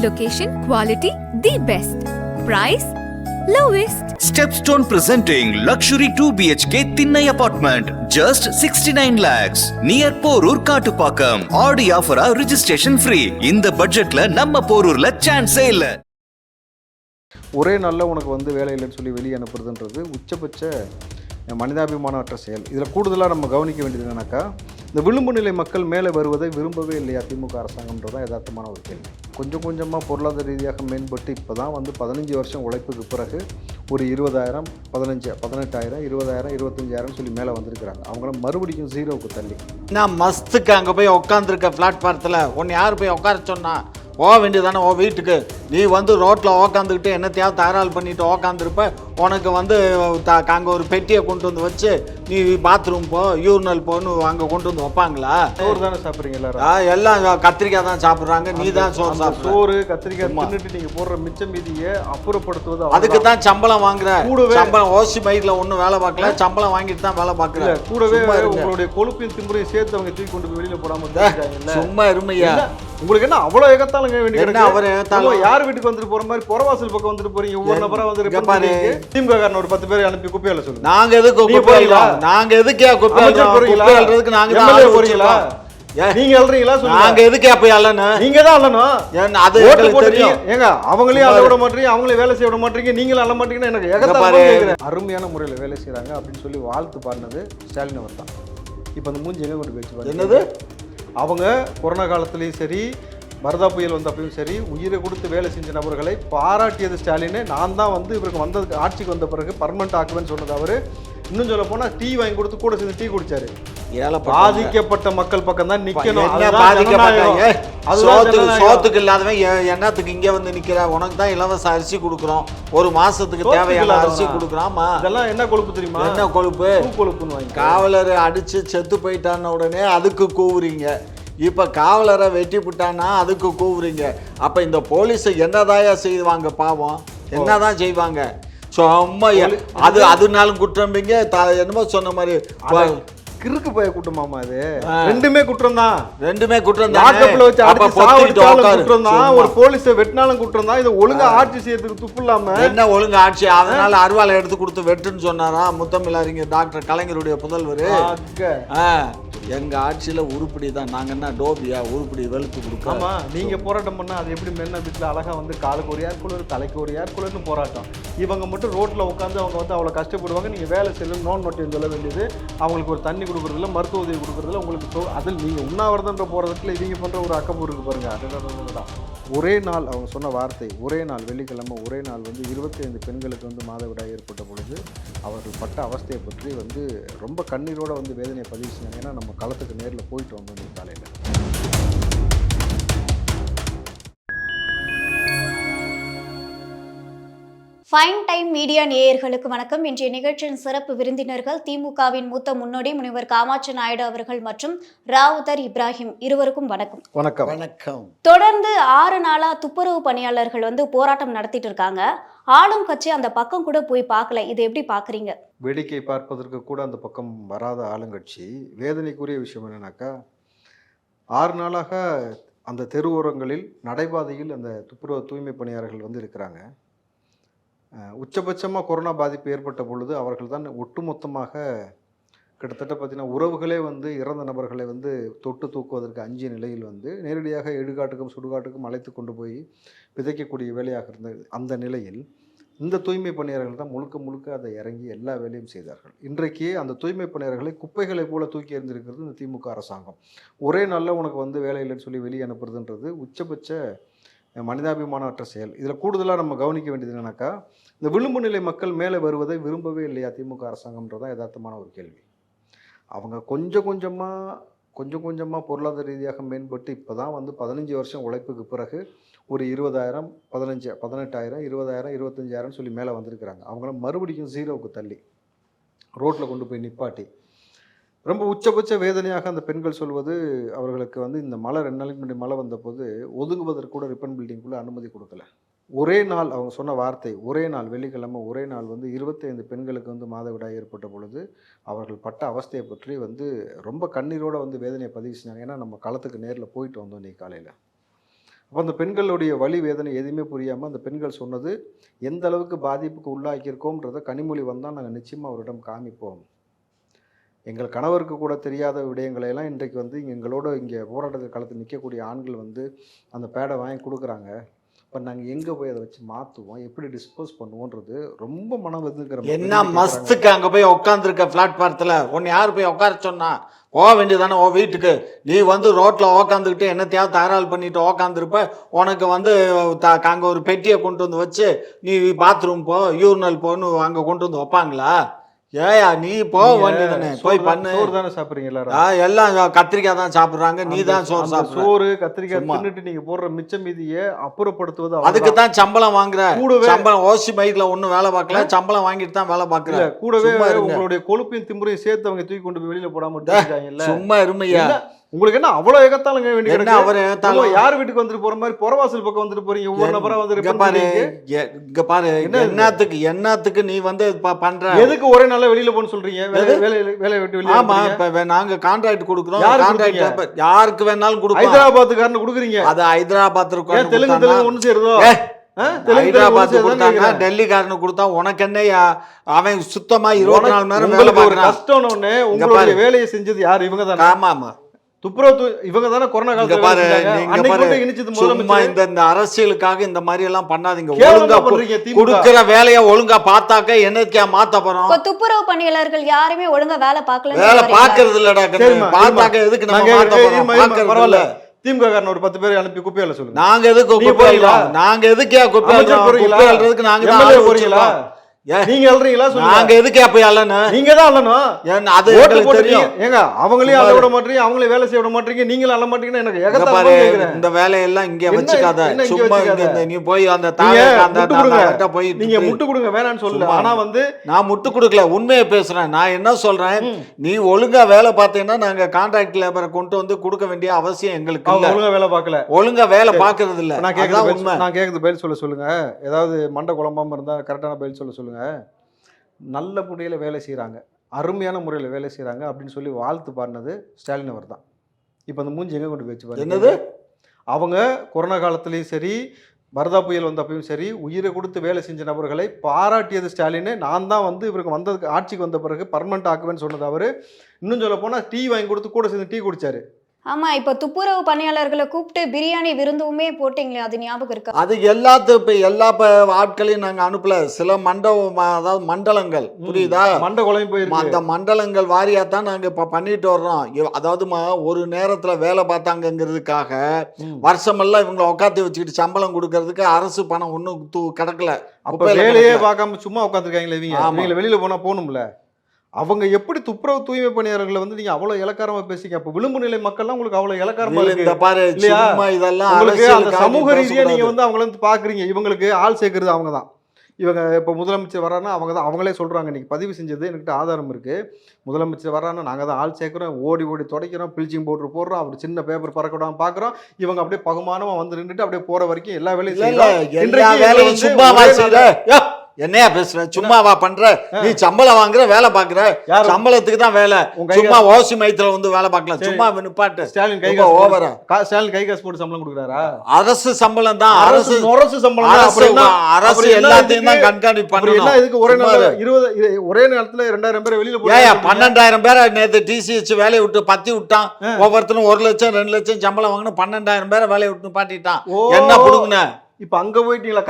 Location, quality, the best. Price, lowest. Stepstone presenting luxury 2 BHK Thinnai apartment, just 69 lakhs, near Porur Kattupakam. Audi offer registration free. இந்த பட்ஜெட்ல நம்ம போரூர்ல சான்ஸே இல்ல. ஒரே நாளில் உனக்கு வந்து வேலை இல்லைன்னு சொல்லி வெளியே அனுப்புறதுன்றது உச்சபட்ச மனிதாபிமானமற்ற செயல். இதில் கூடுதலாக நம்ம கவனிக்க வேண்டியது என்னன்னாக்கா, இந்த விளிம்பு நிலை மக்கள் மேலே வருவதை விரும்பவே இல்லையா திமுக அரசாங்கம்ன்றது தான் யதார்த்தமான ஒரு கேள்வி. கொஞ்சம் கொஞ்சமாக பொருளாதார ரீதியாக மேம்பட்டு இப்போ தான் வந்து 15 வருஷம் உழைப்புக்கு பிறகு ஒரு 20,000, 18,000, 20,000, 25,000 சொல்லி மேலே வந்திருக்கிறாங்க. அவங்களும் மறுபடியும் ஜீரோவுக்கு தள்ளி. நான் மஸ்துக்கு அங்கே போய் உட்காந்துருக்க பிளாட்ஃபாரத்தில் ஒன்று யார் போய் உட்கார சொன்னா? வேண்டியதானே வீட்டுக்கு. நீ வந்து ரோட்டில் உக்காந்துக்கிட்டு என்னத்தையாவது தயாரால் பண்ணிட்டு உக்காந்துருப்ப. உனக்கு வந்து அங்கே ஒரு பெட்டியை கொண்டு வந்து வச்சு நீ பாத்ரூம் போ, யூரினல் போன்னு அங்கே கொண்டு வந்து வைப்பாங்களா? சோறு தானே சாப்பிட்றீங்க எல்லாரும்? எல்லாம் கத்திரிக்காய் தான் சாப்பிட்றாங்க. நீ தான் சோறு கத்திரிக்காய் தின்னுட்டு நீங்கள் போடுற மிச்ச மீதியை அப்புறப்படுத்துவது. அதுக்கு தான் சம்பளம் வாங்குற. சம்பளம் ஓசி பைக்கில் ஒன்றும் வேலை பார்க்கல, சம்பளம் வாங்கிட்டு தான் வேலை பார்க்குற. கூடவே உங்களுடைய கொழுப்பின் திமுறையை சேர்த்து அவங்க தூக்கி கொண்டு போய் வெளியில் போடாமல் சும்மா இருமையா. உங்களுக்கு என்ன அவ்வளோ ஏகத்தாலும் வேண்டிய யார் வீட்டுக்கு வந்துட்டு போற மாதிரி புறவாசல் பக்கம் வந்துட்டு போறீங்க? ஒவ்வொரு நபரா வந்து திமுக காரன் ஒரு 10 பேரை அனுப்பி குப்பையில சொல்லுங்க. நாங்க எதுக்கு குப்பையில? நாங்க எதுக்கே குப்பையில போறீங்களா? நாங்க போறீங்களா? நீங்க அல்றீங்களா? நாங்க எதுக்கு அப்ப அலனா? நீங்க தான் அலணும். அது தெரியும். ஏங்க அவங்களையும் அல விட மாட்டீங்க, அவங்களே வேலை செய்ய விட மாட்டீங்க, நீங்களும் அல மாட்டீங்கன்னா எனக்கு ஏகத்தாலும். அருமையான முறையில் வேலை செய்யறாங்க அப்படின்னு சொல்லி வாழ்த்து பாடினது ஸ்டாலின் அவர் தான். இப்போ அந்த மூஞ்சி எங்க கொண்டு போயிடுச்சு என்னது? அவங்க கொரோனா காலத்துலேயும் சரி, வரதா புயல் வந்தப்பையும் சரி, உயிரை கொடுத்து வேலை செஞ்ச நபர்களை பாராட்டியது ஸ்டாலின். நான் தான் வந்து இவருக்கு வந்ததுக்கு ஆட்சிக்கு வந்த பிறகு பர்மனெண்ட் ஆக்குவேன்னு சொன்னது அவர். இன்னும் சொல்ல போனால் டீ வாங்கி கொடுத்து கூட சேர்ந்து டீ குடிச்சாரு. பாதிக்கப்பட்ட மக்கள் பக்கம் தான் நிக்கணும். சோத்துக்கு இல்லாதவன் என்னத்துக்கு இங்க வந்து நிக்கிற? உனக்கு தான் இலவச அரிசி கொடுக்குறோம், ஒரு மாசத்துக்கு தேவையான அரிசி கொடுக்குறாமா? இதெல்லாம் என்ன கொழுப்பு தெரியுமா? என்ன கொழுப்பு? கொழுப்புன்னு வாங்கி காவலர் அடிச்சு செத்து போயிட்டான உடனே அதுக்கு கூவுறீங்க. இப்ப காவலரை வெட்டி விட்டானா அதுக்கு கூவுறீங்க. அப்ப இந்த போலீஸை என்னதாயா செய்வாங்க? பாவம் என்னதான் செய்வாங்க? சும்மா அதனாலும் குற்றம்பிங்க. என்னமோ சொன்ன மாதிரி கிறுக்கு போய குற்றமாமா? அது ரெண்டுமே குற்றம் தான். ரெண்டுமே குற்றம் தான். லாக்கப்ல வச்சு அடிச்சு சாவடிச்சாலும் குற்றம் தான், ஒரு போலீஸை வெட்டினாலும் குற்றம் தான். இது ஒழுங்கா ஆட்சி செய்யறதுக்கு துப்பு இல்லாம என்ன ஒழுங்கா ஆட்சி? அதனால அருவாலை எடுத்து கொடுத்து வெட்டுன்னு சொன்னாரா முத்தமிழறிஞர் டாக்டர் கலைஞருடைய புதல்வர். எங்க ஆட்சியில உருப்படி தான். நாங்க என்ன டோபியா உருப்படி வெளுத்து கொடுக்கோம். ஆமா, நீங்க போராட்டம் பண்ணா அது எப்படி மென்ன வீட்டுல அழகா வந்து காலுக்கு ஒரு ஏர் கூலர், தலைக்கு ஒரு ஏர் கூலர்னு போராட்டம். இவங்க மட்டும் ரோட்ல உட்காந்து அவங்க வந்து அவ்வளவு கஷ்டப்படுவாங்க. நீங்க வேலை செய்யணும், நோன் நோட்டின்னு சொல்ல வேண்டியது. அவங்களுக்கு ஒரு தண்ணி கொடுக்குறதுல, மருத்துவ உதவி கொடுக்குறதுல உங்களுக்கு அதில் நீங்க உண்ணாவிரதன்ற போறதுல இவங்க பண்ற ஒரு அக்கம்பு இருக்கு பாருங்க. அதுதான் ஒரே நாள் அவங்க சொன்ன வார்த்தை. ஒரே நாள் வெள்ளிக்கிழமை ஒரே நாள் வந்து 25 பெண்களுக்கு வந்து மாதவிடாய் ஏற்பட்ட பொழுது அவர்கள் பட்ட அவஸ்தையை பற்றி வந்து ரொம்ப கண்ணீரோட வந்து வேதனையை பதிவு செஞ்சாங்க. ஏன்னா நம்ம களத்துக்கு நேரில் போயிட்டு வந்தோம் இந்த காலையில். ஃபைன் டைம் மீடியா நேயர்களுக்கு வணக்கம். இன்றைய நிகழ்ச்சியின் சிறப்பு விருந்தினர்கள் திமுகவின் மூத்த முன்னோடி முனைவர் காமாட்சி நாயுடு அவர்கள் மற்றும் ராவுத்தர் இப்ராஹிம். இருவருக்கும் வணக்கம். வணக்கம். வணக்கம். தொடர்ந்து 6 நாளா துப்புரவு பணியாளர்கள் வந்து போராட்டம் நடத்திட்டு இருக்காங்க. ஆளும் கட்சி அந்த பக்கம் கூட போய் பார்க்கல. இது எப்படி பாக்குறீங்க? வேடிக்கை பார்ப்பதற்கு கூட அந்த பக்கம் வராத ஆளுங்கட்சி. வேதனைக்குரிய விஷயம் என்னன்னாக்கா, 6 நாளாக அந்த தெருவோரங்களில் நடைபாதையில் அந்த துப்புரவு தூய்மை பணியாளர்கள் வந்து இருக்கிறாங்க. உச்சபட்சமாக கொரோனா பாதிப்பு ஏற்பட்ட பொழுது அவர்கள் தான் ஒட்டுமொத்தமாக கிட்டத்தட்ட பார்த்திங்கன்னா உறவுகளே வந்து இறந்த நபர்களை வந்து தொட்டு தூக்குவதற்கு அஞ்சிய நிலையில் வந்து நேரடியாக இடுகாட்டுக்கும் சுடுகாட்டுக்கும் அழைத்து கொண்டு போய் விதைக்கக்கூடிய வேலையாக இருந்தது. அந்த நிலையில் இந்த தூய்மை பணியாளர்கள் தான் முழுக்க முழுக்க அதை இறங்கி எல்லா வேலையும் செய்தார்கள். இன்றைக்கு அந்த தூய்மை பணியாளர்களை குப்பைகளை போல தூக்கி எறிந்திருக்கிறது இந்த திமுக அரசாங்கம். ஒரே நாளில் உனக்கு வந்து வேலை இல்லைன்னு சொல்லி வெளியே அனுப்புறதுன்றது உச்சபட்ச மனிதாபிமானமற்ற செயல். இதில் கூடுதலாக நம்ம கவனிக்க வேண்டியது என்னன்னாக்கா, இந்த விளிம்பு நிலை மக்கள் மேலே வருவதை விரும்பவே இல்லையா திமுக அரசாங்கம்ன்றதான் யதார்த்தமான ஒரு கேள்வி. அவங்க கொஞ்சம் கொஞ்சமாக பொருளாதார ரீதியாக மேம்பட்டு இப்போ தான் வந்து 15 வருஷம் உழைப்புக்கு பிறகு ஒரு 20,000, 18,000, 20,000, 25,000 சொல்லி மேலே வந்திருக்கிறாங்க. அவங்களும் மறுபடியும் ஜீரோவுக்கு தள்ளி ரோட்டில் கொண்டு போய் நிப்பாட்டி ரொம்ப உச்சபட்ச வேதனையாக அந்த பெண்கள் சொல்வது, அவர்களுக்கு வந்து இந்த மழை 2 நாளைக்கு முன்னாடி மழை வந்தபோது ஒதுங்குவதற்கு கூட ரிப்பன் பில்டிங்குள்ளே அனுமதி கொடுக்கல. ஒரே நாள் அவங்க சொன்ன வார்த்தை. ஒரே நாள் வெள்ளிக்கிழமை ஒரே நாள் வந்து 25 பெண்களுக்கு வந்து மாதவிடாய் ஏற்பட்ட பொழுது அவர்கள் பட்ட அவஸ்தையை பற்றி வந்து ரொம்ப கண்ணீரோடு வந்து வேதனையை பதிவு செஞ்சாங்க. ஏன்னா நம்ம களத்துக்கு நேரில் போயிட்டு வந்தோம் நீ காலையில். அப்போ அந்த பெண்களுடைய வலி வேதனை எதுவுமே புரியாமல் அந்த பெண்கள் சொன்னது எந்த அளவுக்கு பாதிப்புக்கு உள்ளாக்கியிருக்கோம்ன்றதை கனிமொழி வந்தால் நாங்கள் நிச்சயமாக அவரிடம் காமிப்போம். எங்கள் கணவருக்கு கூட தெரியாத விடயங்களை எல்லாம் இன்றைக்கு வந்து எங்களோட இங்கே போராட்டத்தில் களத்தில் நிற்கக்கூடிய ஆண்கள் வந்து அந்த பேடை வாங்கி கொடுக்குறாங்க. இப்போ நாங்கள் எங்கே போய் அதை வச்சு மாற்றுவோம், எப்படி டிஸ்போஸ் பண்ணுவோன்றது ரொம்ப மனம் வந்துருக்கிற என்ன மஸ்துக்கு அங்கே போய் உட்காந்துருக்க பிளாட்ஃபாரத்தில் உன்னை யார் போய் உட்கார சொன்னா? போக வேண்டியதானே ஓ வீட்டுக்கு. நீ வந்து ரோட்டில் உக்காந்துக்கிட்டு என்னத்தையாவது தயாரால் பண்ணிட்டு உக்காந்துருப்ப. உனக்கு வந்து அங்கே ஒரு பெட்டியை கொண்டு வந்து வச்சு நீ பாத்ரூம் போ, யூரினல் போன்னு அங்கே கொண்டு வந்து வைப்பாங்களா? ஏயா நீ போக வேண்டியதானே, போய் பண்ணு. சோறு தானே சாப்பிட்றீங்க எல்லாரும்? எல்லாம் கத்திரிக்காய் தான் சாப்பிட்றாங்க, நீ தான் சோறு சாப்பிட்ற. சோறு கத்திரிக்காய் தின்னுட்டு நீங்க போடுற மிச்ச மீதியை அப்புறப்படுத்துவது அதுக்கு தான் சம்பளம் வாங்குற. சம்பளம் ஓசி மைக்ல ஒன்னும் வேலை பார்க்கல, சம்பளம் வாங்கிட்டு தான் வேலை பார்க்கல. கூடவே உங்களுடைய கொழுப்பையும் திமுறையும் சேர்த்து அவங்க தூக்கி கொண்டு போய் வெளியில போடாம இருக்காங்கல்ல. சும்மா இருமையா, உங்களுக்கு என்ன அவ்வளவு எகத்தாலுங்க வேண்டி அவர் யார் வீட்டுக்கு வந்துட்டு போற மாதிரி புறவாசல் பக்கம் வந்துட்டு போறீங்க? ஒவ்வொரு நபரா வந்து இங்க பாரு, என்னத்துக்கு நீ வந்து பண்ற? எதுக்கு ஒரே நாள்ல வெளியில போன்னு சொல்றீங்க? வேலை விட்டு வெளியே. ஆமா, இப்ப நாங்க கான்ட்ராக்ட் கொடுக்குறோம். யாருக்கு வேணாலும் கொடுப்போம். ஹைதராபாத்துக்காரன்னு கொடுக்குறீங்க. அது ஹைதராபாத் இருக்கும். தெலுங்கு ஒண்ணு சேருதோ? ஹைதராபாத் கொடுத்தாங்க, டெல்லிக்காரனு கொடுத்தா உனக்கு என்னையா? அவன் சுத்தமா 24 மணி நேரம் வேலை பார்க்கறான். கஷ்டம் ஒண்ணு. உங்களுடைய வேலையை செஞ்சது யாரு? இவங்க தானே. ஆமா ஆமா, துப்புரவு இவங்க தானே கொரோனா காலத்துல பாரு. சும்மா இந்த அரசியலுக்காக இந்த மாதிரி எல்லாம் பண்ணாதீங்க. ஒழுங்கா குடுக்கிற வேலையை ஒழுங்கா பார்த்தாக்க என்னத்தையா மாத்த போறோம்? துப்புரவு பணியாளர்கள் யாருமே ஒழுங்கா வேலை பார்க்கல. வேலை பாக்குறது இல்லடா. பார்த்தாக்க எதுக்கு நம்ம மாத்த போறோம்? பரவாயில்ல, திமுக காரன் ஒரு 10 பேரை அனுப்பி குப்பையில சொல்லுங்க. நாங்க எதுக்கு குப்பையில? நாங்க எதுக்கே குப்பையில நாங்க போறீங்களா? நீங்க அல்றீங்களா? நாங்க எதுக்கு போய் அள்ளனு? நீங்க தான் அள்ளணும். அது தெரியும். ஏங்க அவங்களையும் அள்ள விட மாட்டீங்க, அவங்களே வேலை செய்ய விட மாட்டீங்க, நீங்களும் அள்ள மாட்டீங்கன்னா எனக்கு எகத்தால கேக்குறேன். இந்த வேலையெல்லாம் இங்க வச்சுக்காத. சும்மா இங்க நீ போய் அந்த தாயக்க போய் நீங்க முட்டு கொடுங்க வேணான்னு சொல்லல. ஆனா வந்து நான் முட்டு கொடுக்கல, உண்மையை பேசுறேன். நான் என்ன சொல்றேன், நீ ஒழுங்கா வேலை பார்த்தீங்கன்னா நாங்க கான்ட்ராக்ட் லேபரை கொண்டு வந்து கொடுக்க வேண்டிய அவசியம் எங்களுக்கு இல்ல. ஒழுங்கா வேலை பார்க்கல, ஒழுங்கா வேலை பார்க்கறது இல்ல. நான் கேக்குறது பதில் சொல்லுங்க. ஏதாவது மண்டை குழம்பாம இருந்தா கரெக்டான பதில் சொல்லுங்க. நல்ல முறையில் வேலை செய்கிறாங்க, அருமையான முறையில் வேலை செய்கிறாங்க அப்படின்னு சொல்லி வாழ்த்து பாடினது ஸ்டாலின் அவர் தான். இப்போ அந்த மூஞ்சி எங்கே கொண்டு போய் பாருங்க. என்னது? அவங்க கொரோனா காலத்துலேயும் சரி, வரதா புயல் வந்தப்பையும் சரி, உயிரை கொடுத்து வேலை செஞ்ச நபர்களை பாராட்டியது ஸ்டாலின். நான் தான் வந்து இவருக்கு வந்ததுக்கு ஆட்சிக்கு வந்த பிறகு பர்மனெண்ட் ஆக்குவேன்னு சொன்னது அவர். இன்னும் சொல்ல போனால் டீ வாங்கி கொடுத்து கூட சேர்ந்து டீ குடிச்சாரு. ஆமா, இப்ப துப்புரவு பணியாளர்களை கூப்பிட்டு பிரியாணி விருந்துமே போட்டீங்களே, அது ஞாபகம் இருக்கா? அது எல்லா ஆட்களையும் நாங்க அனுப்பல. சில அதாவது மண்டலங்கள், புரியுதா? மண்ட குழம்பு போயிருக்கு. அந்த மண்டலங்கள் வாரியா தான் நாங்க இப்ப பண்ணிட்டு வர்றோம். அதாவது ஒரு நேரத்துல வேலை பார்த்தாங்கிறதுக்காக வருஷமெல்லாம் இவங்களை உட்காந்து வச்சுக்கிட்டு சம்பளம் கொடுக்கறதுக்கு அரசு பணம் ஒன்னும் கிடக்கல. அப்ப வேலையே பார்க்காம சும்மா உட்காந்துருக்காங்களே இவங்க. வெளியில போனா போகணும்ல. அவங்க எப்படி துப்புரவு தூய்மை பணியாளர்களை வந்து நீங்க அவ்வளவு இலக்காரமா பேசிக்க? அப்ப விளிம்பு நிலை மக்கள்லாம் உங்களுக்கு அவ்வளவு இலக்காரமா இருக்கு. சமூக ரீதியா நீங்க வந்து அவங்கள வந்து பாக்குறீங்க. இவங்களுக்கு ஆள் சேர்க்கறது அவங்க தான். இவங்க இப்போ முதலமைச்சர் வர்றாருன்னா அவங்க தான், அவங்களே சொல்கிறாங்க. இன்றைக்கி பதிவு செஞ்சது என்கிட்ட ஆதாரம் இருக்குது. முதலமைச்சர் வர்றாருன்னா நாங்கள் தான் ஆள் சேர்க்குறோம், ஓடி துடைக்கிறோம், ப்ளீச்சிங் பவுடர் போடுறோம், அவர் சின்ன பேப்பர் பறக்கடாமல் பார்க்குறோம். இவங்க அப்படியே பகுமானமாக வந்து நின்றுட்டு அப்படியே போகிற வரைக்கும் எல்லா வேலையும் சும்மா என்னையா பேசுற? சும்மாவா பண்ற? நீ சம்பளம் வாங்குற, வேலை பாக்குற, சம்பளத்துக்கு தான் வேலை. சும்மா ஓசி மையத்துல வந்து வேலை பார்க்கலாம். சும்மா நிப்பாட்டு. ஸ்டாலின் கை ஓவரா? ஸ்டாலின் கை காசு போட்டு சம்பளம் கொடுக்குறாரா? அரசு சம்பளம் தான். அரசு சம்பளம். அரசு எல்லாத்தையும் தான் கண்காணிப்பு பண்ணணும். இதுக்கு ஒரே நேரத்துல 2000 பேர் வெளியில போய் 12,000 பேரை நேற்று டிசிஹெச் வேலையை விட்டு பத்தி விட்டான். ஒவ்வொருத்தரும் 1 லட்சம் 2 லட்சம் சம்பளம் வாங்கணும். 12,000 பேரை வேலையை விட்டு பாட்டிட்டான். என்ன புடுங்குன? இப்ப அங்க போயிட்டீங்களா?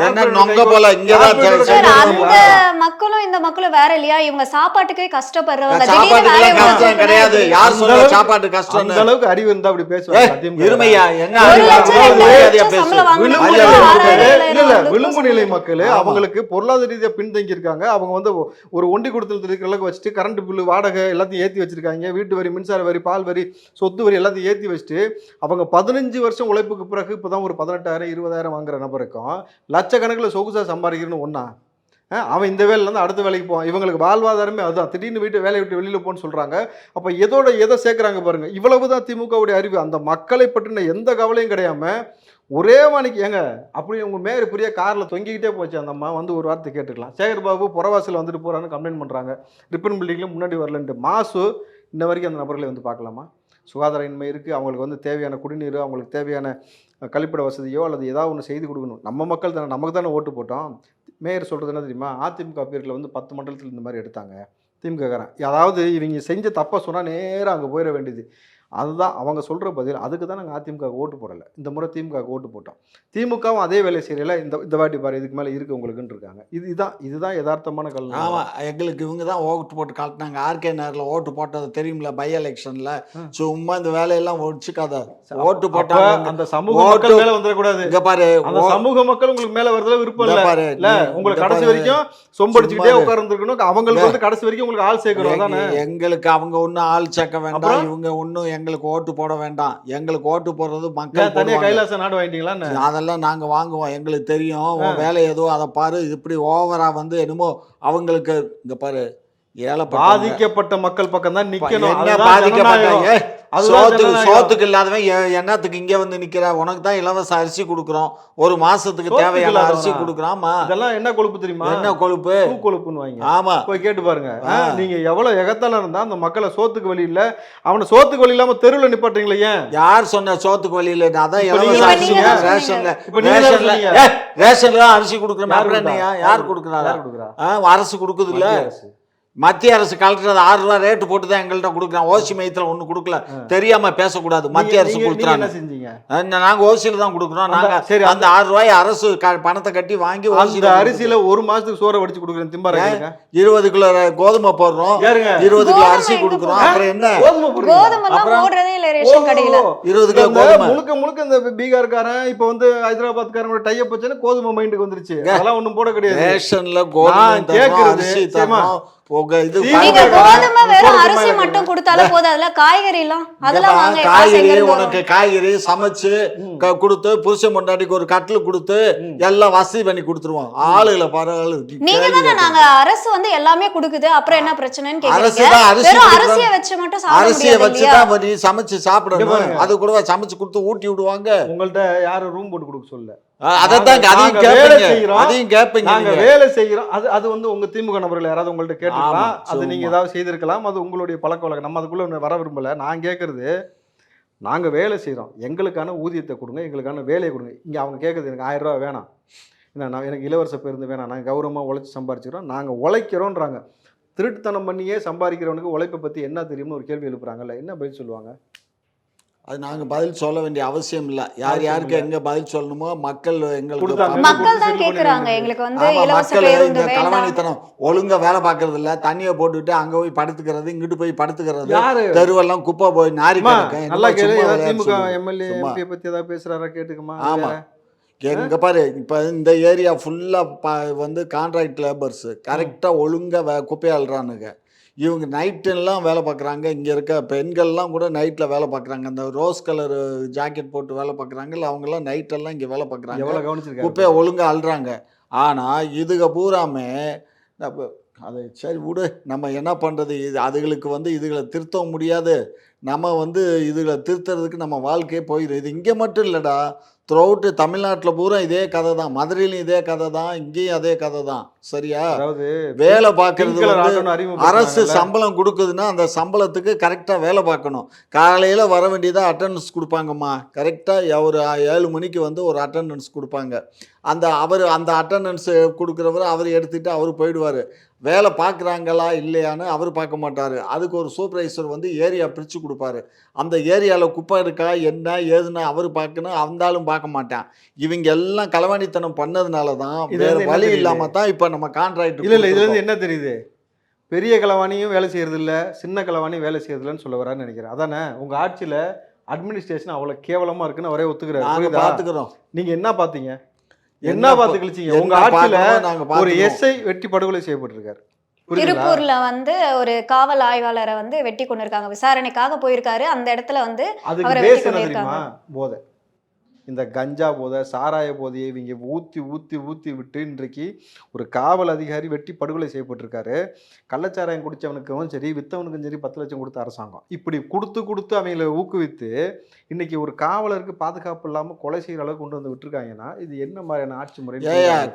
மக்களும் இந்த மக்களும் வேற இல்லையா? இவங்க சாப்பாட்டுக்கே கஷ்டப்படுறவங்க. கிடையாது. யார் சொல்ற சாப்பாட்டு கஷ்டம்? அந்த அளவுக்கு அறிவு இருந்தா அப்படி பேசுவாங்க. இருமையா என்ன விளிம்பு நிலை மக்கள் அவங்களுக்கு பொருளாதார ரீதியா பின்தங்கி இருக்காங்க. அவங்க வந்து ஒரு ஒண்டி கொடுத்தல் இருக்கிற அளவுக்கு வச்சுட்டு கரண்ட் பில்லு, வாடகை எல்லாத்தையும் ஏற்றி வச்சிருக்காங்க. வீட்டு வரி, மின்சார வரி, பால் வரி, சொத்து வரி எல்லாத்தையும் ஏற்றி வச்சுட்டு அவங்க 15 வருஷம் உழைப்புக்கு பிறகு இப்பதான் ஒரு 18,000 20,000 வாங்குற நபர் இருக்கும். லட்சக்கணக்கில் சொகுசா சம்பாதிக்கணும்னு ஒன்னா அவன் இந்த வேலையிலேருந்து அடுத்த வேலைக்கு போவான். இவங்களுக்கு வாழ்வாதாரமே அதுதான். திடீர்னு வேலையை விட்டு வெளியில் போன்னு சொல்கிறாங்க. அப்போ எதை சேர்க்குறாங்க பாருங்கள். இவ்வளவுதான் திமுகவுடைய அறிவு. அந்த மக்களை பற்றின எந்த கவலையும் கிடையாமல் ஒரே மணிக்கு ஏங்க அப்படி உங்கள் மேலே பெரிய காரில் தொங்கிக்கிட்டே போச்சு. அந்த அம்மா வந்து ஒரு வார்த்தை கேட்டுக்கலாம். சேகர் பாபு புறவாசல் வந்துட்டு போகிறான்னு கம்ப்ளைண்ட் பண்ணுறாங்க. ரிப்பன் பில்டிங்கில் முன்னாடி வரலன்ட்டு. மாசு இன்ன வரைக்கும் அந்த நபர்களை வந்து பார்க்கலாமா? சுகாதார இன்மை இருக்குது. அவங்களுக்கு வந்து தேவையான குடிநீர், அவங்களுக்கு தேவையான கழிப்பிட வசதியோ அல்லது ஏதாவது ஒன்று செய்து கொடுக்கணும். நம்ம மக்கள் தானே, நமக்கு தானே ஓட்டு போட்டோம். மேயர் சொல்கிறது என்ன தெரியுமா, அதிமுக பேர்களை வந்து 10 மண்டலத்தில் இந்த மாதிரி எடுத்தாங்க திமுககாரன். அதாவது இவங்க செஞ்ச தப்பை சொன்னால் நேராக அங்கே போயிட வேண்டியது. அதுதான் அவங்க சொல்கிற பதில். அதுக்கு தான் நாங்கள் அதிமுக ஓட்டு போடலை. இந்த முறை திமுக ஓட்டு போட்டோம். திமுகவும் அதே வேலை செய்யல. இந்த வாட்டி பாரு இதுக்கு மேலே இருக்குது உங்களுக்குன்னு இருக்காங்க. இதுதான் யதார்த்தமான கல்வி. ஆமாம், எங்களுக்கு இவங்க தான் ஓட்டு போட்டு காட்டினாங்க. ஆர்கே நகரில் ஓட்டு போட்டது தெரியுமில்ல, பை எலெக்ஷனில். சும்மா இந்த வேலையெல்லாம் ஒழிச்சுக்காத. ஓட்டு போட்டாங்க. அந்த சமூக மக்கள் மேலே வந்துடக்கூடாது. இங்கே பாரு, அந்த சமூக மக்கள் உங்களுக்கு மேலே வரதுல விருப்பம் இல்லை பாரு. இல்லை உங்களுக்கு கடைசி வரைக்கும் சொம்படிச்சுக்கிட்டே உட்கார்ந்துருக்கணும். அவங்களுக்கு வந்து கடைசி வரைக்கும் உங்களுக்கு ஆள் சேர்க்கணும் தானே. எங்களுக்கு அவங்க ஒன்றும் ஆள் சேர்க்க வேண்டாம், இவங்க ஒன்றும் எங்களுக்கு ஓட்டு போட வேண்டாம். எங்களுக்கு ஓட்டு போடுறது மக்கள். தனியாக கைலாச நாடு வாங்கிட்டீங்களா? அதெல்லாம் நாங்கள் வாங்குவோம், எங்களுக்கு தெரியும். உன் வேலை ஏதோ அதை பாரு. இப்படி ஓவரா வந்து என்னமோ அவங்களுக்கு இங்க பாரு, பாதிக்கப்பட்ட மக்கள் பக்கம் தான் நிக்கணும். சோத்துக்கு இல்லாதவன் என்னத்துக்கு இங்க வந்து நிக்கிற? உனக்கு தான் இலவச அரிசி கொடுக்குறோம், ஒரு மாசத்துக்கு தேவையான அரிசி கொடுக்குறோம். இதெல்லாம் என்ன கொழுப்பு தெரியுமா? என்ன கொழுப்பு? கொழுப்புன்னு வாங்க. ஆமா, போய் கேட்டு பாருங்க. நீங்க எவ்வளவு எகத்தால இருந்தா அந்த மக்களை சோத்துக்கு வழி இல்ல, அவனை சோத்துக்கு வழி இல்லாம தெருவில் நிப்பாட்டுறீங்களா? ஏன் யார் சொன்ன சோத்துக்கு வழி இல்ல? அதான் இலவச அரிசி ரேஷன்ல அரிசி கொடுக்குறோம். யார் கொடுக்குறா? அரசு கொடுக்குது இல்ல. மத்திய அரசு கலெக்டர் 6 ரூபா ரேட்டு போட்டு தான் எங்கள்கிட்ட கொடுக்குறான். ஓசி மையத்தில் ஒன்றும் கொடுக்கல. தெரியாம பேசக்கூடாது. மத்திய அரசு கொடுத்துறாங்க. நாங்க ஓசியில தான் கொடுக்குறோம். நாங்க சரி அந்த 6 ரூபாய் அரசு பணத்தை கட்டி வாங்கி ஓசியில அரிசியில ஒரு மாசத்துக்கு சோறை வடிச்சு கொடுக்குறேன். திம்பாருங்க 20 கிலோ கோதுமை போடுறோம், 20 கிலோ அரிசி கொடுக்குறோம். அப்புறம் என்ன 20 கிலோ கோதுமை? முழுக்க இந்த பீகார்காரன் இப்ப வந்து ஹைதராபாத்காரனோட டைப் வச்சுன்னு கோதுமை மைண்டுக்கு வந்துருச்சு. அதெல்லாம் ஒண்ணும் போட கிடையாது. ரேஷன்ல கோதுமை அரிசி தரணும். அரிசி மட்டும் கொடுத்தாலே போதும். அதுல காய்கறி உனக்கு காய்கறி சமைச்சு கொடுத்து புருஷன் பொண்டாட்டிக்கு ஒரு கட்டில் கொடுத்து எல்லாம் வசதி பண்ணி கொடுத்துருவோம். ஆளுகளை பரவாயில்ல. நீங்க தானே நாங்க அரசு வந்து எல்லாமே கொடுக்குது, அப்புறம் என்ன பிரச்சனைன்னு அரிசியை வச்சுதான் நீ சமைச்சு சாப்பிடணும். அது கூட சமைச்சு கொடுத்து ஊட்டி விடுவாங்க. உங்கள்ட்ட யாரும் ரூம் போட்டு கொடுக்க சொல்ல. அதையும் கேட்பீங்க. நாங்க வேலை செய்யறோம். அது வந்து உங்க திமுக நபர்கள் யாராவது உங்கள்ட்ட கேட்டுக்கலாம். அது நீங்க ஏதாவது செய்திருக்கலாம். அது உங்களுடைய பழக்க வழக்கம். நம்ம அதுக்குள்ள வர விரும்பல. நான் கேட்கறது, நாங்க வேலை செய்யறோம், எங்களுக்கான ஊதியத்தை கொடுங்க, எங்களுக்கான வேலையை கொடுங்க. இங்க அவங்க கேட்கறது எனக்கு 1000 ரூபாய் வேணாம், எனக்கு இலவச பேருந்து வேணாம், நாங்கள் கௌரவமாக உழைச்சி சம்பாரிச்சுக்கிறோம், நாங்கள் உழைக்கிறோன்றாங்க. திருட்டுத்தனம் பண்ணியே சம்பாதிக்கிறவனுக்கு உழைப்பை பற்றி என்ன தெரியும்னு ஒரு கேள்வி எழுப்புறாங்கல்ல, என்ன பதில் சொல்லுவாங்க? அது நாங்கள் பதில் சொல்ல வேண்டிய அவசியம் இல்லை. யார் யாருக்கு எங்க பதில் சொல்லணுமோ மக்கள் எங்களுக்கு களவாணித்தனம் ஒழுங்கா வேலை பார்க்கறது இல்லை. தண்ணியை போட்டுட்டு அங்க போய் படுத்துக்கிறது, இங்கிட்டு போய் படுத்துக்கிறது, தெருவெல்லாம் குப்பை போய் நாரி நல்லா திமுக எம்எல்ஏ எம்பியை பத்தி ஏதாவது பேசுறாரா கேட்டுக்குமா? ஆமா, எங்க பாரு இப்ப இந்த ஏரியா ஃபுல்லா வந்து கான்ட்ராக்ட் லேபர்ஸ் கரெக்டா ஒழுங்கா குப்பையை அள்ளுறானுங்க. இவங்க நைட்டெல்லாம் வேலை பார்க்குறாங்க. இங்கே இருக்க பெண்கள்லாம் கூட நைட்டில் வேலை பார்க்குறாங்க. அந்த ரோஸ் கலர் ஜாக்கெட் போட்டு வேலை பார்க்குறாங்கல்ல, அவங்கெல்லாம் நைட்டெல்லாம் இங்கே வேலை பார்க்குறாங்க, குப்பையை ஒழுங்காக அள்ளுறாங்க. ஆனால் இதுக பூராமே அது சரி விடு, நம்ம என்ன பண்ணுறது? அதுகளுக்கு வந்து இதுகளை திருத்தவும் முடியாது. நம்ம வந்து இதுகளை திருத்துறதுக்கு நம்ம வாழ்க்கையே போயிடும். இது இங்கே மட்டும் இல்லைடா, த்ரூஅவுட் தமிழ்நாட்டில் பூரா இதே கதை தான். மதுரையிலும் இதே கதை தான், இங்கேயும் அதே கதை தான். சரியா? அதாவது வேலை பார்க்கறது அரசு சம்பளம் கொடுக்குதுன்னா அந்த சம்பளத்துக்கு கரெக்டாக வேலை பார்க்கணும். காலையில் வர வேண்டியதாக அட்டண்டன்ஸ் கொடுப்பாங்கம்மா. கரெக்டாக ஒரு 7 மணிக்கு வந்து ஒரு அட்டண்டன்ஸ் கொடுப்பாங்க. அந்த அட்டண்டன்ஸ் கொடுக்குறவர் அவர் எடுத்துகிட்டு அவர் போயிடுவார். வேலை பார்க்குறாங்களா இல்லையான்னு அவர் பார்க்க மாட்டார். அதுக்கு ஒரு சூப்பர்வைசர் வந்து ஏரியா பிரித்து கொடுப்பாரு. அந்த ஏரியாவில் குப்பை இருக்கா என்ன ஏதுன்னு அவர் பார்க்கணும், அந்தாலும் பார்க்க மாட்டான். இவங்க எல்லாம் களவாணித்தனம் பண்ணதுனால தான், வேறு வழி இல்லாமல் தான் இப்போ நம்ம கான்ட்ராக்ட். இல்லை இதுலேருந்து என்ன தெரியுது? பெரிய களவாணியும் வேலை செய்யறது இல்லை, சின்ன களவாணியும் வேலை செய்யறதில்லன்னு சொல்ல வரான்னு நினைக்கிறேன். அதானே உங்கள் ஆட்சியில் அட்மினிஸ்ட்ரேஷன் அவ்வளோ கேவலமாக இருக்குன்னு அவரே ஒத்துக்கிறாரு. பார்த்துக்கிறோம். நீங்கள் என்ன பார்த்தீங்க? என்ன பார்த்து கழிச்சீங்க? உங்க ஆட்சியில ஒரு எஸ்ஐ வெட்டி படுகொலை செய்யப்பட்டிருக்காரு. திருப்பூர்ல வந்து ஒரு காவல் ஆய்வாளரை வந்து வெட்டி கொண்டிருக்காங்க. விசாரணைக்காக போயிருக்காரு. அந்த இடத்துல வந்து அதுக்கு பேஸ் என்ன தெரியுமா? போதை. இந்த கஞ்சா போதை, சாராய போதையை இவங்க ஊற்றி ஊற்றி ஊற்றி விட்டு இன்றைக்கு ஒரு காவல் அதிகாரி வெட்டி படுகொலை செய்யப்பட்டிருக்காரு. கள்ளச்சாராயம் குடித்தவனுக்கும் சரி வித்தவனுக்கும் சரி 10 லட்சம் கொடுத்த அரசாங்கம். இப்படி கொடுத்து அவங்களை ஊக்குவித்து இன்னைக்கு ஒரு காவலருக்கு பாதுகாப்பு இல்லாமல் கொலை செய்கிற அளவுக்கு கொண்டு வந்து விட்டுருக்காங்கன்னா இது என்ன மாதிரியான ஆட்சி முறை?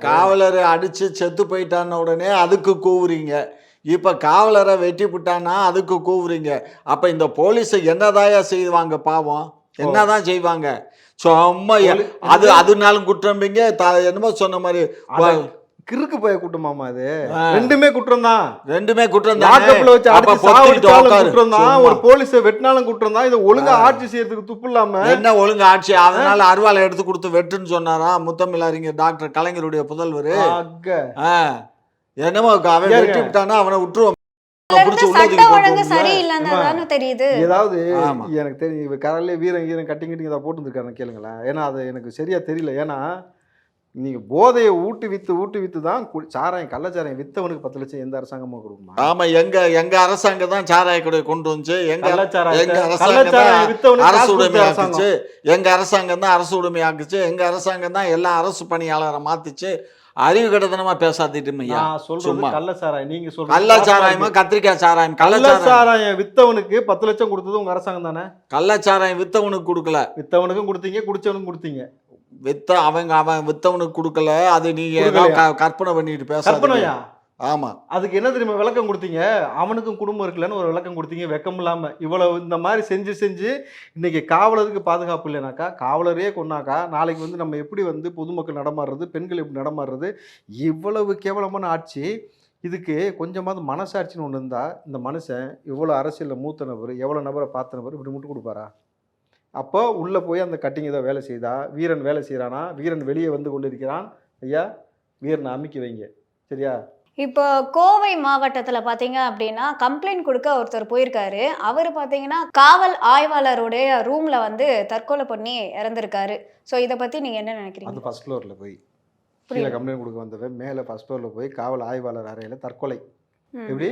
காவலர் அடித்து செத்து போயிட்டான உடனே அதுக்கு கூவுறீங்க. இப்போ காவலரை வெட்டி விட்டானா அதுக்கு கூவுறீங்க. அப்போ இந்த போலீஸை என்னதாயா செய்வாங்க? பாவம் என்னதான் செய்வாங்க? சும்மா அதனாலும் குற்றம்பிங்க என்னமோ சொன்ன மாதிரி கிறுக்கு போய கூட்டமாமா அது. ரெண்டுமே குற்றம் தான். ரெண்டுமே குற்றம் தான். லாக்கப்ல வச்சு அடிச்சு சாவடிச்சாலும் குற்றம் தான், ஒரு போலீஸை வெட்டினாலும் குற்றம் தான். இதை ஒழுங்கா ஆட்சி செய்யறதுக்கு துப்பு இல்லாம என்ன ஒழுங்கு ஆட்சி? அதனால அருவாலை எடுத்து கொடுத்து வெட்டுன்னு சொன்னாரா முத்தமிழ் அறிஞர் டாக்டர் கலைஞருடைய புதல்வர். என்னமோ அவன் வெட்டி விட்டானா அவனை விட்டுருவோம். ஏதாவது எனக்கு தெரியும் கரையில வீரன் கட்டிங்கிட்டு இதை போட்டுருக்காரு கேளுங்களேன். ஏன்னா அது எனக்கு சரியா தெரியல. ஏன்னா நீங்க போதையை ஊட்டி வித்து தான் சாராயம் கள்ளச்சாராயம் வித்தவனுக்கு 10 லட்சம் எந்த அரசாங்கமும் கொடுக்குமா? ஆமா, எங்க அரசாங்கம் தான் சாராய கடை கொண்டு வந்துச்சு. எங்க அரசாங்கம் தான் அரசு உடைமை ஆக்குச்சு. எங்க அரசாங்கம் தான் எல்லா அரசு பணியாளரை மாத்துச்சு. அறிவு கட்டத்தனமா பேசாத்திட்டு கள்ளச்சாராயம் நீங்க சொல்ற கள்ளச்சாராயமா கத்திரிக்காய் சாராயம்? கள்ளச்சாராயம் வித்தவனுக்கு 10 லட்சம் கொடுத்தது உங்க அரசாங்கம் தானே? கள்ளச்சாராயம் வித்தவனுக்கு கொடுக்கல, வித்தவனுக்கும் கொடுத்தீங்க, குடிச்சவனுக்கும் கொடுத்தீங்க. அவன் வித்தவனுக்கு கொடுக்கல. அது நீங்க கற்பனை பண்ணிட்டு பேச. ஆமா, அதுக்கு என்ன தெரியுமா விளக்கம் கொடுத்தீங்க? அவனுக்கும் குடும்பம் இருக்குல்லன்னு ஒரு விளக்கம் கொடுத்தீங்க. வெக்கம் இல்லாம இவ்வளவு இந்த மாதிரி செஞ்சு இன்னைக்கு காவலருக்கு பாதுகாப்பு இல்லைனாக்கா, காவலரே கொன்னாக்கா நாளைக்கு வந்து நம்ம எப்படி வந்து பொதுமக்கள் நடமாடுறது, பெண்கள் எப்படி நடமாடுறது? இவ்வளவு கேவலமான ஆட்சி. இதுக்கு கொஞ்சமாவது மனசாட்சின்னு ஒன்று இருந்தா இந்த மனுஷன் இவ்வளோ அரசியலில் மூத்த நபர், எவ்வளோ நபரை பார்த்த நபர் இப்படி முட்டு கொடுப்பாரா? அப்போ உள்ளே போய் அந்த கட்டிங் ஏதோ வேலை செய்தா, வீரன் வேலை செய்கிறானா, வீரன் வெளியே வந்து கொண்டு இருக்கிறான், ஐயா வீரனை அமைக்கி வைங்க, சரியா? இப்போ கோவை மாவட்டத்தில் பார்த்தீங்க அப்படின்னா கம்ப்ளைண்ட் கொடுக்க ஒருத்தர் போயிருக்காரு. அவர் பார்த்தீங்கன்னா காவல் ஆய்வாளருடைய ரூம்ல வந்து தற்கொலை பண்ணி இறந்துருக்காரு. ஸோ இதை பற்றி நீங்கள் என்ன நினைக்கிறீங்க? அது ஃபர்ஸ்ட் ஃப்ளோரில் போய் கீழே கம்ப்ளைண்ட் கொடுக்க வந்தவன் மேலே ஃபர்ஸ்ட் ஃப்ளோரில் போய் காவல் ஆய்வாளர் அறையில் தற்கொலை. எப்படி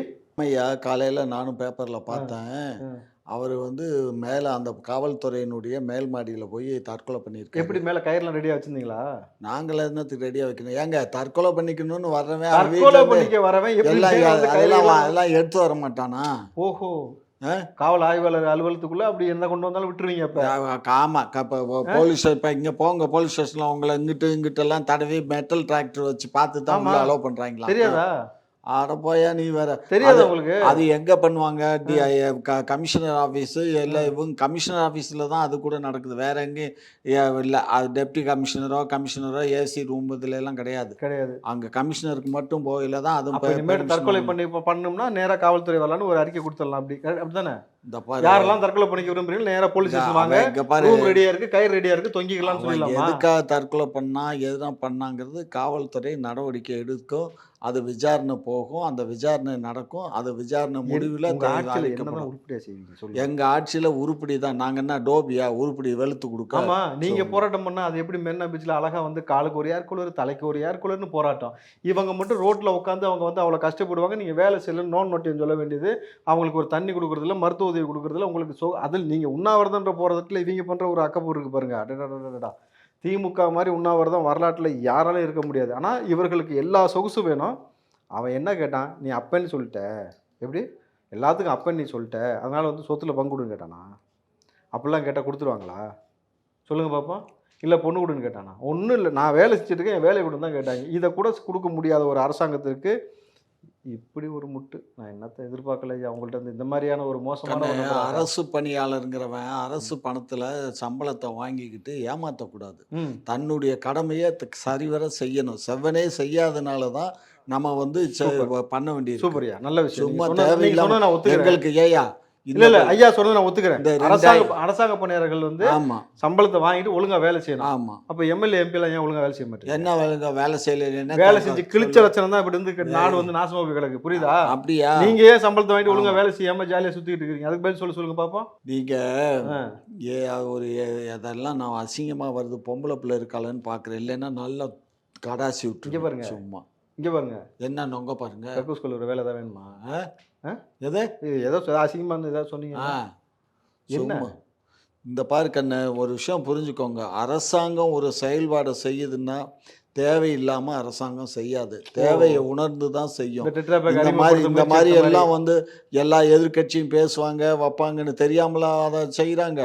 ஐயா? காலையில் நானும் பேப்பரில் பார்த்தேன். அவர் வந்து மேலே அந்த காவல்துறையினுடைய மேல் மாடியில் போய் தற்கொலை பண்ணியிருக்காரு. எப்படி மேலே கயிறுலாம் ரெடியாக வச்சுருந்தீங்களா? நாங்களே என்னத்துக்கு ரெடியாக வைக்கணும்? ஏங்க தற்கொலை பண்ணிக்கணும்னு வரவன் எல்லாம் எடுத்து வர மாட்டானா? ஓஹோ, காவல் ஆய்வாளர் அலுவலகத்துக்குள்ள அப்படி என்ன கொண்டு வந்தாலும் விட்டுருவீங்க? இப்போ ஆமா, போலீஸ் இப்போ இங்கே போங்க போலீஸ் ஸ்டேஷனில் உங்களை இங்கிட்டெல்லாம் தடவி மெட்டல் டிராக்டர் வச்சு பார்த்து தான் அலோவ் பண்ணுறாங்களா? தெரியாதா? ஆட போயா நீ வேற. தெரியாது உங்களுக்கு? அது எங்க பண்ணுவாங்க? கமிஷனர் ஆஃபீஸ் எல்லாம் இவங்க கமிஷனர் ஆஃபீஸில் தான் அது கூட நடக்குது. வேற எங்கேயும் இல்லை. அது டெப்டி கமிஷனரோ ஏசி ரூம் இதுல எல்லாம் கிடையாது. அங்கே கமிஷனருக்கு மட்டும் போகல தான். அது தற்கொலை பண்ணோம்னா நேராக காவல்துறை வரலான்னு ஒரு அறிக்கை கொடுத்துடலாம். அப்படிதானே? யாரெல்லாம் தற்கொலை பண்ணிக்க விரும்புறீங்க நேரா போலீஸ் ஸ்டேஷன் வாங்க, ரூம் ரெடியா இருக்கு, கயிறு ரெடியா இருக்கு, தொங்கிக்கலாம்னு சொல்லலாமா? எதுக்காக தற்கொலை பண்ணா, எதுதான் பண்ணாங்கிறது காவல்துறை நடவடிக்கை எடுக்கும். அது விசாரணை போகும், அந்த விசாரணை நடக்கும். அது விசாரணை முடிவில் எங்க ஆட்சியில உருப்படி தான். நாங்க என்ன டோபியா உருப்படி வெளுத்து கொடுக்க? ஆமா, நீங்க போராட்டம் பண்ணா அது எப்படி மெரினா பீச்ல அழகா வந்து காலுக்கு ஒரு ஏர் கூலர், தலைக்கு ஒரு ஏர் கூலர்னு போராட்டம். இவங்க மட்டும் ரோட்ல உட்காந்து அவங்க வந்து அவ்வளவு கஷ்டப்படுவாங்க. நீங்க வேலை செய்யல நோன் நோட்டியம் சொல்ல வேண்டியது, அவங்களுக்கு ஒரு தண்ணி கொடுக்கறதுல, மருத்துவ உதவி கொடுக்கறதுல உங்களுக்கு அதில் நீங்க உண்ணாவிரதன்ற போறதுல இவங்க பண்ற ஒரு அக்கப்பூர் இருக்கு பாருங்க. அடடா, திமுக மாதிரி உண்ணாவிரதம் வரலாற்றில் யாராலும் இருக்க முடியாது. ஆனால் இவர்களுக்கு எல்லா சொகுசும் வேணும். அவன் என்ன கேட்டான்? நீ அப்பன்னு சொல்லிட்ட, எப்படி எல்லாத்துக்கும் அப்பன்னு நீ சொல்லிட்ட, அதனால் வந்து சொத்துல பங்கு கொடுன்னு கேட்டானா? அப்படிலாம் கேட்டால் கொடுத்துருவாங்களா? சொல்லுங்கள் பார்ப்போம். இல்லை பொண்ணு கொடுன்னு கேட்டானா? ஒன்றும் இல்லை, நான் வேலை செஞ்சுட்டு என் வேலை கொடுன்னு தான் கேட்டாங்க. இதை கூட கொடுக்க முடியாத ஒரு அரசாங்கத்திற்கு இப்படி ஒரு முட்டு. நான் என்னத்தை எதிர்பார்க்கல அவங்கள்ட்ட இருந்து இந்த மாதிரியான ஒரு மோசமான. அரசு பணியாளருங்கிறவன் அரசு பணத்துல சம்பளத்தை வாங்கிக்கிட்டு ஏமாற்றக்கூடாது. தன்னுடைய கடமையை சரிவர செய்யணும். செவ்வனே செய்யாதனாலதான் நம்ம வந்து பண்ண வேண்டியது. சூப்பரியா, நல்ல விஷயம். சும்மா தேவையில்லாம எங்களுக்கு ஏயா இல்ல ஐயா சொன்னது நான் ஒத்துக்கிறேன். அரசாங்க பணியாளர்கள் வந்து சம்பளத்தை வாங்கிட்டு ஒழுங்கா வேலை செய்யணும். ஆமா, அப்ப எம்எல்ஏ எம்பி எல்லாம் ஏன் ஒழுங்கா வேலை செய்ய மாட்டேன்? என்ன வேலை செய்யல? வேலை செஞ்சு கிழிச்ச லட்சணம் தான் இப்படி இருந்து நாடு வந்து நாசமா போய் கிடக்கு. புரியுதா? அப்படியா? நீங்க ஏன் சம்பளத்தை வாங்கிட்டு ஒழுங்கா வேலை செய்யாம ஜாலியா சுத்திட்டு இருக்கீங்க? அதுக்கு பதில் சொல்லுங்க பாப்போம். நீங்க ஒரு அதெல்லாம் நான் அசிங்கமா வருது, பொம்பளை பிள்ளை இருக்காளன்னு பாக்குறேன். இல்லைன்னா நல்லா கடாசி விட்டு பாருங்க. சும்மா இங்க பாருங்க, என்ன நொங்க பாருங்க. கக்கூஸ்குள்ள ஒரு வேலை தான் வேணுமா? ஏதோ அசிங்கமா இருந்து ஏதாவது சொன்னீங்க? என்ன இந்த பாரு கண்ணு, ஒரு விஷயம் புரிஞ்சுக்கோங்க. அரசாங்கம் ஒரு செயல்பாடை செய்யுதுன்னா தேவையில்லாம அரசாங்கம் செய்யாது. தேவையை உணர்ந்து தான் செய்யும். இந்த மாதிரி எல்லாம் வந்து எல்லா எதிர்கட்சியும் பேசுவாங்க வைப்பாங்கன்னு தெரியாமலா அதை செய்யறாங்க.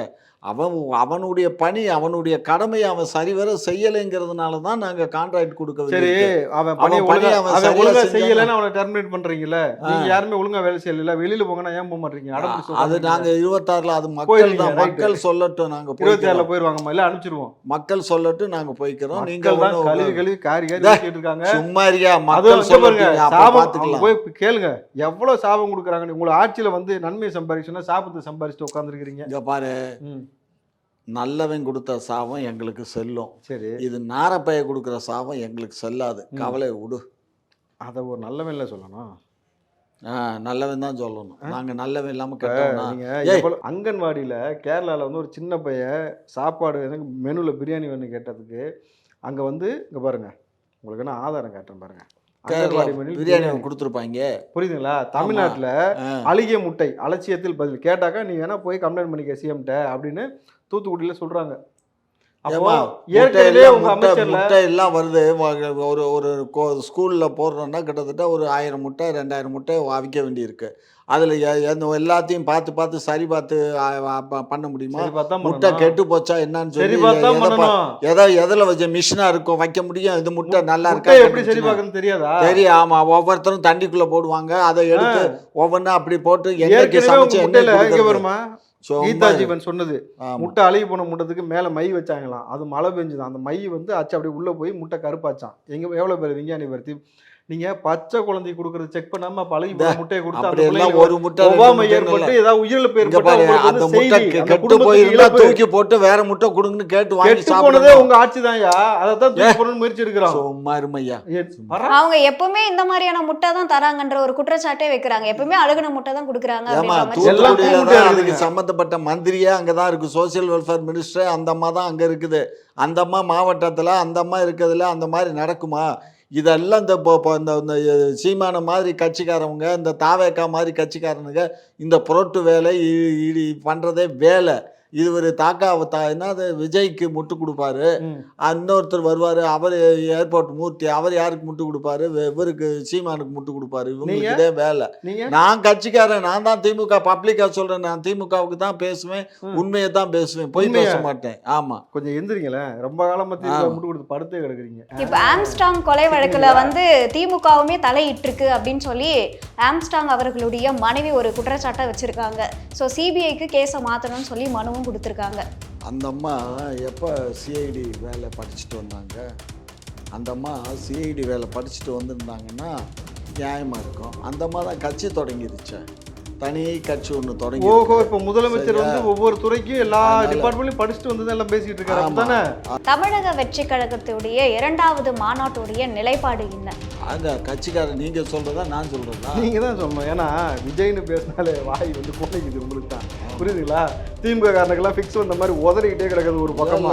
அவனுடைய பணி அவனுடைய கடமையை அவன் சரிவர செய்யலைங்கிறதுனால தான் நாங்கள் கான்ட்ராக்ட் கொடுக்க சரி, அவன் பணி ஒழுங்கா செய்யலைன்னு அவனை டெர்மினேட் பண்றீங்கல்ல, நீங்க யாருமே ஒழுங்கா வேலை செய்யல, வெளியில போங்கன்னா ஏன் போக மாட்டீங்க? அது நாங்க 26ல அது மக்கள் தான், மக்கள் சொல்லட்டும், நாங்க 26ல போயிருவாங்க, இல்ல அனுப்பிச்சிருவோம், மக்கள் சொல்லட்டும், நாங்க போய்க்கிறோம். நீங்க கழுவி காரி வச்சிட்டு இருக்காங்க. சும்மா இருக்கியா? மக்கள் சொல்லட்டும், போய் கேளுங்க எவ்வளவு சாபம் கொடுக்குறாங்க. உங்களை ஆட்சியில வந்து நன்மை சம்பாதிச்சுன்னா சாபத்தை சம்பாதிச்சுட்டு உட்காந்துருக்கீங்க. இங்க பாரு, நல்லவன் கொடுத்த சாபம் எங்களுக்கு செல்லும். சரி, இது நாரப்பைய கொடுக்குற சாபம் எங்களுக்கு செல்லாது. கவலை விடு. அதை ஒரு நல்லவன்ல சொல்லணும். நல்லவன் தான் சொல்லணும். நாங்க நல்லவன் இல்லாம அங்கன்வாடியில கேரளால வந்து ஒரு சின்ன பையன் சாப்பாடு எனக்கு மெனுல பிரியாணி வேணும் கேட்டதுக்கு அங்க வந்து இங்க பாருங்க, உங்களுக்கு என்ன ஆதாரம் காட்டுறேன் பாருங்க, பிரியாணி கொடுத்துருப்பாங்க. புரியுதுங்களா? தமிழ்நாட்டுல அழுகிய முட்டை அலட்சியத்தில் பதில் கேட்டாக்கா நீ வேணா போய் கம்ப்ளைண்ட் பண்ணிக்க சிஎம்கிட்ட அப்படின்னு தூத்துக்குடியில சொல்றாங்க. முட்டை எல்லாம் வருது. ஒரு ஸ்கூல்ல போடுறோம்னா கிட்டத்தட்ட ஒரு 1000 முட்டை 2000 முட்டை அவிக்க வேண்டியிருக்கு. அதுல எல்லாத்தையும் பார்த்து சரி பார்த்து பண்ண முடியுமா? முட்டை கெட்டு போச்சா என்னன்னு சொல்லி எதுல வச்ச மிஷினா இருக்கும் வைக்க முடியும். இது முட்டை நல்லா இருக்கா எப்படி சரி பார்க்கணும் தெரியாதா? சரி, ஆமா, ஒவ்வொருத்தரும் தண்ணிக்குள்ள போடுவாங்க, அதை எடுத்து ஒவ்வொன்னா அப்படி போட்டு எண்ணெய்க்கு சமைச்சு வருமா? கீதா ஜீவன் சொன்னது, முட்டை அழுகி போன முட்டத்துக்கு மேல மை வச்சாங்களாம், அது மழை பெஞ்சுதான், அந்த மை வந்து அச்சு அப்படியே உள்ள போய் முட்டை கருப்பாச்சான். எங்க எவ்வளவு பேர் விஞ்ஞானி பருத்தி நீங்க பச்சை குழந்தை கொடுக்கறது செக் பண்ணாம பழகி முட்டையை கொடுத்தா ஒரு முட்டை ஏற்பட்டு ஏதாவது உயிரிழப்பு அந்த முட்டை கெட்டு போயிருந்தா தூக்கி போட்டு வேற முட்டை கொடுங்கன்னு கேட்டு வாங்கி சாப்பிடுறதே உங்க ஆட்சி தான்யா. அதான் தூக்கி போடணும்னு முயற்சி எடுக்கிறோம். சும்மா இருமையா. அவங்க எப்பவுமே இந்த மாதிரியான முட்டை தான் தராங்கன்ற ஒரு குற்றச்சாட்டே வைக்கிறாங்க. எப்பவுமே அழுகுன முட்டை தான் கொடுக்குறாங்க. அதுக்கு சம்பந்தப்பட்ட மந்திரியே அங்கதான் இருக்கு, சோசியல் வெல்ஃபேர் மினிஸ்டர் அந்த அம்மா தான் அங்க இருக்குது. அந்த அம்மா மாவட்டத்துல அந்த அம்மா இருக்கிறதுல அந்த மாதிரி நடக்குமா? இதெல்லாம் இந்த சீமான மாதிரி கட்சிக்காரவங்க, இந்த தாவேக்கா மாதிரி கட்சிக்காரனுங்க இந்த புரட்டு வேலை பண்ணுறதே வேலை. இது ஒரு என்னது விஜய்க்கு முட்டு கொடுப்பாரு, இன்னொருத்தர் வருவார், அவர் ஏர்போர்ட் மூர்த்தி, அவர் யாருக்கு முட்டு கொடுப்பாரு, இவருக்கு சீமானுக்கு முட்டு கொடுப்பாரு. இவங்களுக்கு இதே வேலை. நான் கட்சிக்காரன், நான் தான் திமுக பப்ளிக்கா சொல்றேன், நான் திமுகவுக்கு தான் பேசுவேன், உண்மையை தான் பேசுவேன், போய் பேச மாட்டேன். ஆமா, கொஞ்சம் எந்திரிங்களேன், ரொம்ப காலமா முட்டு கொடுத்து படுத்தே கிடக்குறீங்க. இப்ப ஆம்ஸ்டாங் கொலை வழக்குல வந்து திமுகவுமே தலையிட்டிருக்கு அப்படின்னு சொல்லி ஆம்ஸ்டாங் அவர்களுடைய மனைவி ஒரு குற்றச்சாட்டை வச்சிருக்காங்க. ஸோ சிபிஐக்கு கேஸை மாற்றணும்னு சொல்லி மனுவும் கொடுத்துருக்காங்க. அந்த அம்மா எப்போ சிஐடி வேலை படிச்சுட்டு வந்தாங்க? அந்த அம்மா சிஐடி வேலை படிச்சுட்டு வந்திருந்தாங்கன்னா நியாயமாக இருக்கும். அந்த அம்மா தான் கட்சி தொடங்கிருச்சு, தனி கட்சி ஒன்று தொடங்கி. ஓஹோ, இப்போ முதலமைச்சர் வந்து ஒவ்வொரு துறைக்கும் எல்லா டிபார்ட்மெண்ட்லையும் படிச்சுட்டு வந்து எல்லாம் பேசிட்டு இருக்காரு தானே? தமிழக வெற்றி கழகத்துடைய 2வது மாநாட்டுடைய நிலைப்பாடு என்ன? அந்த கட்சிக்காரர் நீங்க சொல்றதா நான் சொல்றதா? நீங்க தான் சொல்லணும். ஏன்னா விஜய்னு பேசினாலே வாய் வந்து கோலைக்குது உங்களுக்கு தான், புரியுதுங்களா? திமுக காரனுக்கெல்லாம் ஃபிக்ஸ் வந்த மாதிரி உதறிக்கிட்டே கிடக்குது ஒரு பக்கமா.